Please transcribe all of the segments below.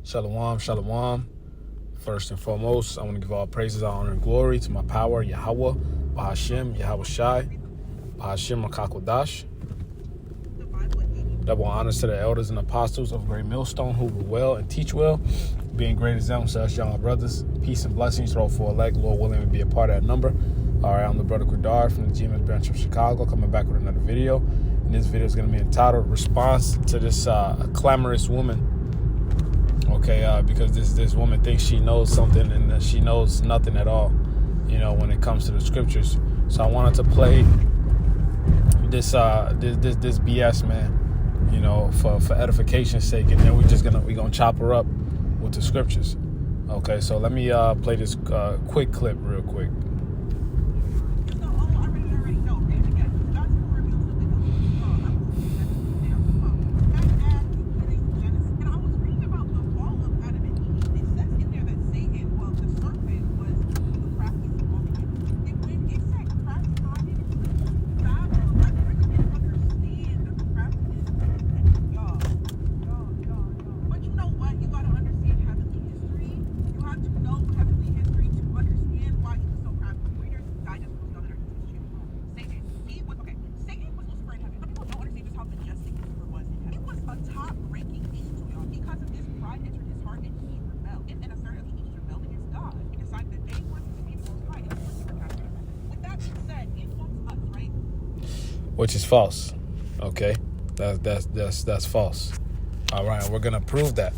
Shalom, shalom. First and foremost, I want to give all praises, honor, and glory to my power, Yahweh, Bahashem, Yahweh Shai, Bahashem Makakodash. Double honors to the elders and apostles of Great Millstone who rule well and teach well, being great examples to us, young brothers. Peace and blessings to all for elect, Lord willing, to be a part of that number. All right, I'm the brother Qadar from the GMS branch of Chicago, coming back with another video. And this video is going to be entitled Response to this clamorous woman. Okay, because this woman thinks she knows something and she knows nothing at all, when it comes to the scriptures. So I wanted to play this BS, man, for edification's sake, and then we're gonna chop her up with the scriptures. Okay, so let me play this quick clip real quick. Which is false. Okay, that's false. All right, we're gonna prove that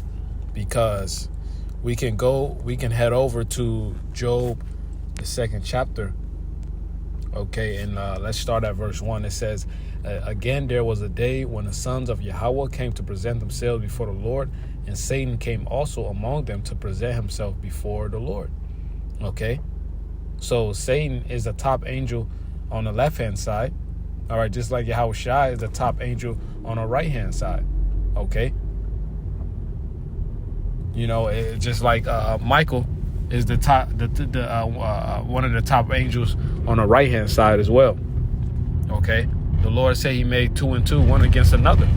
because we can head over to Job, the 2nd chapter. Okay, and let's start at verse 1. It says, again, there was a day when the sons of Yahweh came to present themselves before the Lord, and Satan came also among them to present himself before the Lord. Okay, so Satan is the top angel on the left-hand side. All right, just like Yahweh Shai is the top angel on the right-hand side. Okay, just like Michael is the top, one of the top angels on the right-hand side as well. Okay, the Lord said He made 2 and 2, one against another.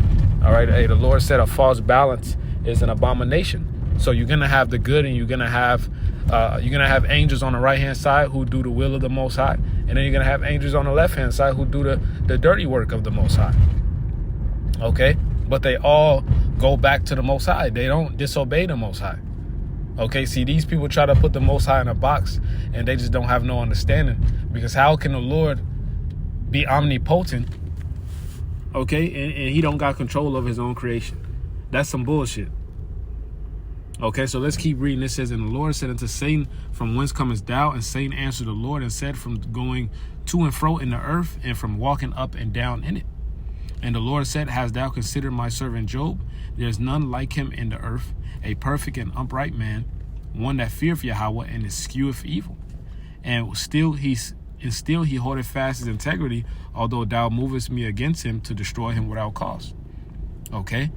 All right, the Lord said a false balance is an abomination. So you're gonna have the good, and you're gonna have angels on the right-hand side who do the will of the Most High, and then you're gonna have angels on the left-hand side who do the dirty work of the Most High. Okay, but they all go back to the Most High. They don't disobey the Most High. Okay, see, these people try to put the Most High in a box, and they just don't have no understanding. Because how can the Lord be omnipotent? Okay, and He don't got control of His own creation? That's some bullshit. Okay, so let's keep reading. It says, and the Lord said unto Satan, from whence comest thou? And Satan answered the Lord and said, from going to and fro in the earth, and from walking up and down in it. And the Lord said, hast thou considered my servant Job? There is none like him in the earth, a perfect and upright man, one that feareth Yahweh and escheweth evil. And still he holdeth fast his integrity, although thou movest me against him to destroy him without cause. Okay,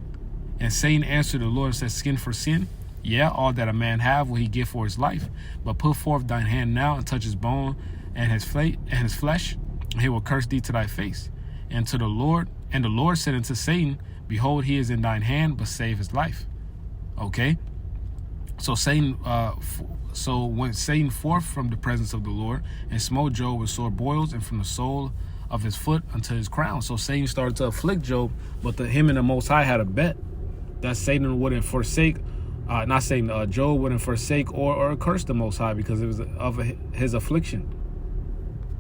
and Satan answered the Lord and said, skin for sin? Yeah, all that a man have will he give for his life. But put forth thine hand now and touch his bone and his flesh, and he will curse thee to thy face. And the Lord said unto Satan, behold, he is in thine hand, but save his life. Okay, so went Satan forth from the presence of the Lord and smote Job with sore boils, and from the sole of his foot unto his crown. So Satan started to afflict Job, but him and the Most High had a bet that Satan wouldn't forsake. Job wouldn't forsake or curse the Most High because it was of his affliction.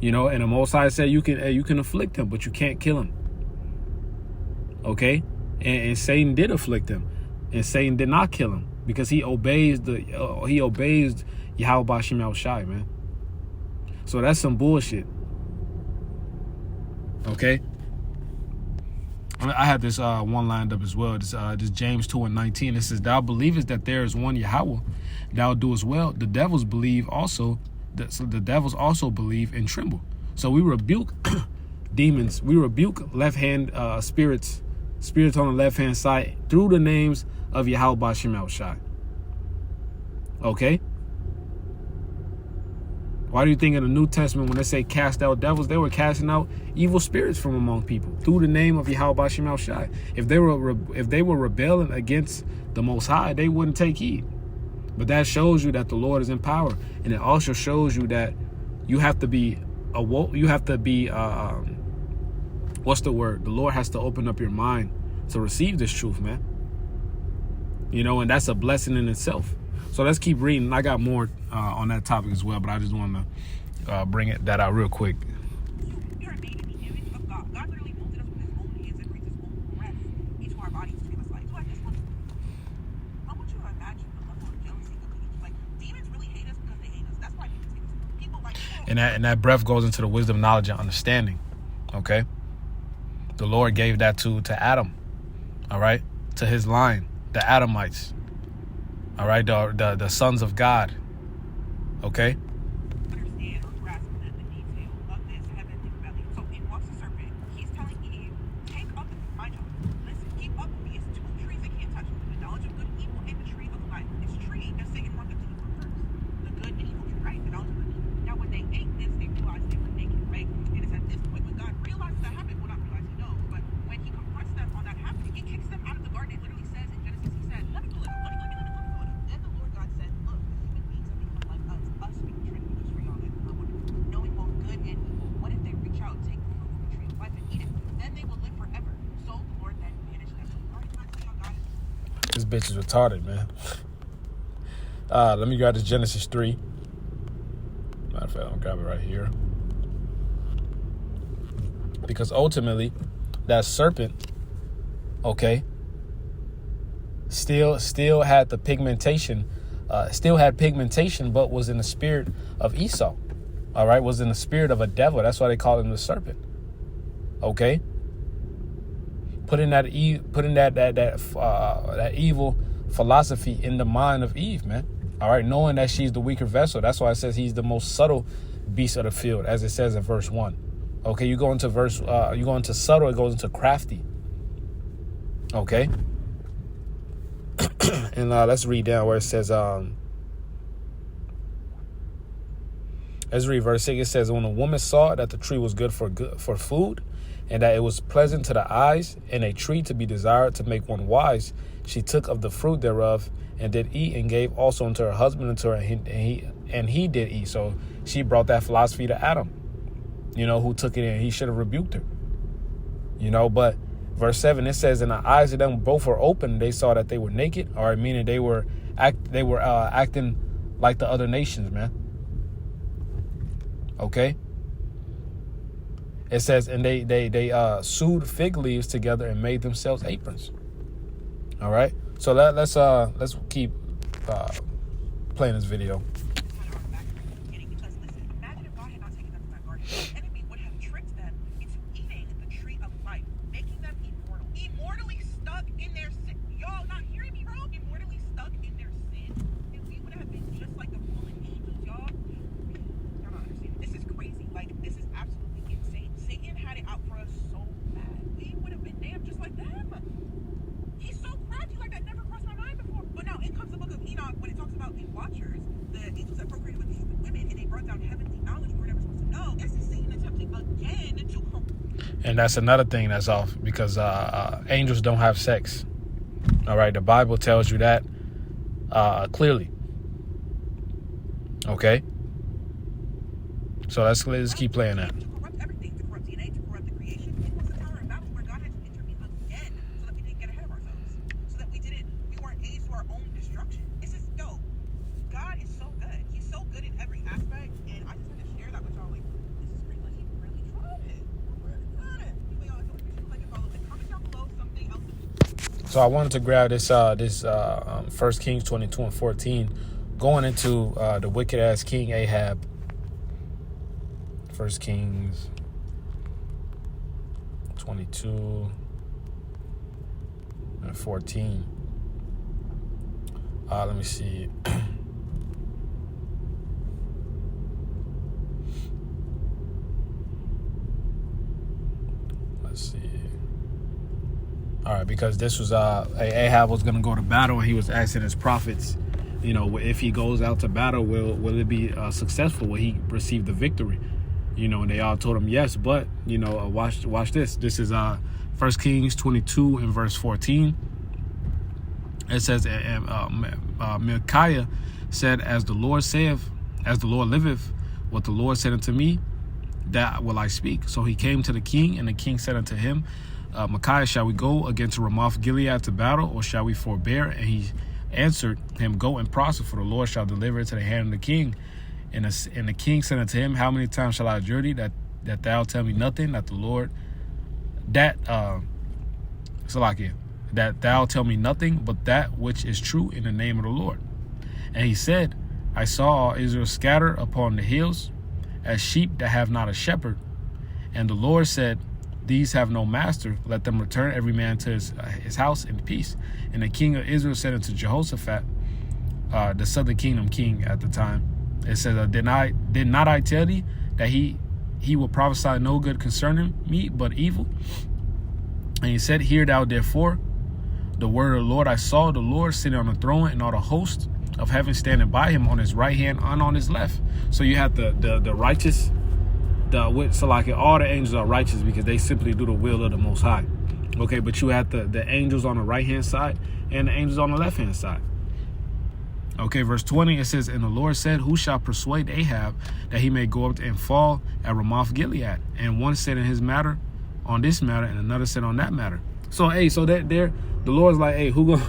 And the Most High said you can afflict him, but you can't kill him. Okay, and Satan did afflict him, and Satan did not kill him because he obeys Yahweh Bashem Yahweh Shai, man. So that's some bullshit. Okay. I had this one lined up as well. This James 2 and 19. It says, thou believest that there is one Yahweh, thou doest well. The devils believe also. The devils also believe and tremble. So we rebuke demons. We rebuke left-hand spirits on the left-hand side through the names of Yahweh Bashem Yahweh Shai. Okay. Why do you think in the New Testament, when they say cast out devils, they were casting out evil spirits from among people through the name of Yahweh Bashim El Shai? If they were rebelling against the Most High, they wouldn't take heed. But that shows you that the Lord is in power, and it also shows you that you have to be awoke. You have to be what's the word? The Lord has to open up your mind to receive this truth, man. You know, and that's a blessing in itself. So let's keep reading. I got more on that topic as well, but I just want to bring that out real quick. You are made in the image of God. God literally molded us with his own hands and breathed his own breath into our bodies to give us life. So I just want you to imagine the level of jealousy. Like, demons really hate us because they hate us. That's why demons hate us. People like, and that breath goes into the wisdom, knowledge, and understanding. Okay? The Lord gave that to Adam. All right? To his line, the Adamites. All right, the sons of God. Okay. Understand or grasp the detail of this heavenly rebellion. So in walks the serpent. He's telling Eve, take up my job. Listen, keep up with me. It's two trees they can't touch. The knowledge of good and evil and the tree of life. It's tree that Satan wanted them to eat from first. The good and evil tree, right? The knowledge of good and evil. Now when they ate this, they realized they were naked, right? And it's at this point when God realizes that happened. Well, not realize he knows, but when he confronts them on that happening, he kicks them out of the garden. It literally says in Genesis, he said, let me go. Then the Lord God said, look, human beings have become like us being Trinity, just for y'all that knowing both good and evil. What if they reach out, take the fruit from the tree of life and eat it? Then they will live forever. So the Lord then banished them. So already can I tell y'all God is... This bitch is retarded, man. Let me grab this Genesis 3. Matter of fact, I'll grab it right here. Because ultimately, that serpent, okay, still had the pigmentation, but was in the spirit of Esau. All right, was in the spirit of a devil. That's why they call him the serpent. Okay, putting that evil philosophy in the mind of Eve, man. All right, knowing that she's the weaker vessel. That's why it says he's the most subtle beast of the field, as it says in verse 1. Okay, you go into subtle, it goes into crafty. Okay. And let's read down where it says, let's read verse 6. It says, when the woman saw that the tree was good for food, and that it was pleasant to the eyes, and a tree to be desired to make one wise, she took of the fruit thereof, and did eat, and gave also unto her husband, and to her, and he did eat. So she brought that philosophy to Adam, you know, who took it in. He should have rebuked her, you know. But verse 7, it says, and the eyes of them both were open. They saw that they were naked, or meaning they were acting like the other nations, man. Okay. It says, and they sewed fig leaves together and made themselves aprons. All right. So let's keep playing this video. Because listen, imagine if God had not taken them from that garden. The enemy would have tricked them into eating the tree of life, making them immortal. Immortally stuck in their sin. Y'all not hearing me wrong? Immortally stuck in their sin. And we would have been just like the fallen angels, y'all. Y'all don't understand. This is crazy. Like, this is absolutely insane. Satan had it out for us so bad. We would have been damned just like them. He's so crafty, like that never crossed my mind before. But now in comes the book of Enoch, when it talks about the watchers, the angels that procreated with the human women, and they brought down heavenly knowledge we were never supposed to know. This is Satan attempting again to come. And that's another thing that's off, because angels don't have sex. All right, the Bible tells you that clearly. Okay, so let's keep playing that. To corrupt everything, to corrupt DNA, to corrupt the creation. It was the tower of Babel where God had to intervene again, so that we didn't get ahead of ourselves, so that we weren't aids to our own destruction. This is dope. God is so good. He's so good in every aspect, and I just had to share that with y'all. Like, this is pretty. Like, he really tried it. Anyway, y'all, don't forget to like and follow. And comment down below something else. So I wanted to grab this 1 Kings 22 and 14, going into the wicked ass King Ahab. 1 Kings 22 and 14. Let me see. Let's see. All right, because this was Ahab was going to go to battle, and he was asking his prophets, if he goes out to battle, will it be successful? Will he receive the victory? And they all told him yes. But watch this. This is 1 Kings 22 and verse 14. It says, Micaiah said, as the Lord liveth, what the Lord said unto me, that will I speak. So he came to the king, and the king said unto him, Micaiah, shall we go against Ramoth Gilead to battle, or shall we forbear? And he answered him, go and prosper, for the Lord shall deliver it to the hand of the king. And the king said unto him, how many times shall I adjure thee that thou tell me nothing, that the Lord, that thou tell me nothing but that which is true in the name of the Lord? And he said, I saw all Israel scatter upon the hills as sheep that have not a shepherd. And the Lord said, these have no master, let them return every man to his house in peace. And the king of Israel said unto Jehoshaphat, the southern kingdom king at the time, it says, did not I tell thee that he will prophesy no good concerning me, but evil? And he said, hear thou therefore the word of the Lord. I saw the Lord sitting on the throne, and all the host of heaven standing by him on his right hand and on his left. So you have the righteous, so like all the angels are righteous because they simply do the will of the Most High. Okay, but you have the angels on the right hand side and the angels on the left hand side. Okay, verse 20, it says, and the Lord said, who shall persuade Ahab that he may go up and fall at Ramoth Gilead? And one said in his matter, on this matter, and another said on that matter. So that there, the Lord's like, hey, who gonna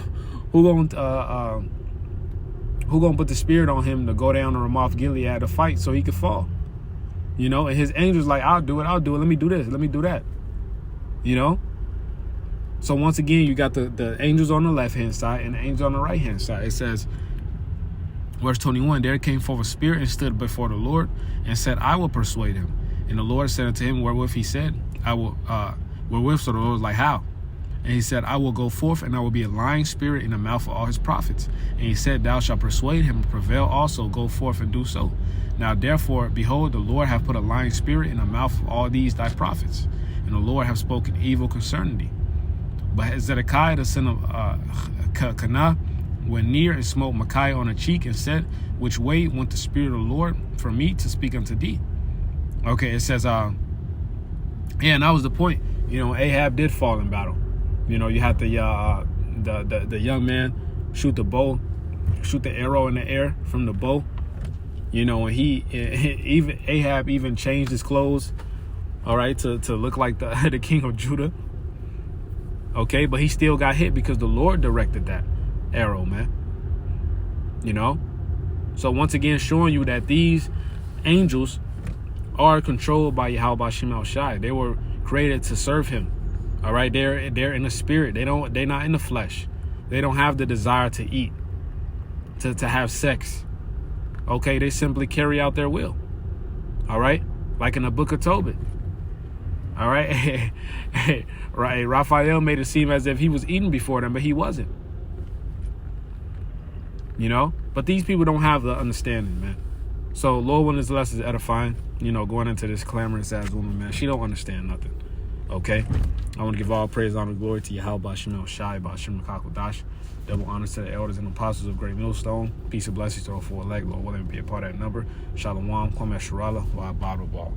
put the spirit on him to go down to Ramoth Gilead to fight so he could fall? And his angels like, I'll do it. Let me do this. Let me do that. So once again, you got the angels on the left hand side and the angels on the right hand side. It says, verse 21, there came forth a spirit and stood before the Lord and said, I will persuade him. And the Lord said unto him, wherewith? He said, I will, wherewith? So the Lord was like, how? And he said, I will go forth, and I will be a lying spirit in the mouth of all his prophets. And he said, thou shalt persuade him to prevail also, go forth and do so. Now therefore, behold, the Lord hath put a lying spirit in the mouth of all these thy prophets, and the Lord hath spoken evil concerning thee. But Zedekiah the son of Kenah went near and smote Micaiah on the cheek and said, which way went the spirit of the Lord from me to speak unto thee? Okay, it says, and that was the point. Ahab did fall in battle. You had the young man shoot the arrow in the air from the bow. And Ahab even changed his clothes, all right, to look like the king of Judah. Okay, but he still got hit because the Lord directed that arrow, man. So once again, showing you that these angels are controlled by Yahweh Shem El Shai. They were created to serve him. All right, they're in the spirit. They're not in the flesh. They don't have the desire to eat, to have sex. Okay, they simply carry out their will. All right, like in the book of Tobit. All right, right. Raphael made it seem as if he was eating before them, but he wasn't. But these people don't have the understanding, man. So Lord, when this lesson is edifying, going into this clamorous ass woman, man, she don't understand nothing. Okay, I want to give all praise, honor, and glory to Yahweh Shem El Shai, Ba'ashem Makakodash. Double honors to the elders and apostles of Great Millstone. Peace and blessings to all four elect. Lord willing to be a part of that number. Shalom, Kwame Sharala, Wa Baba Ball.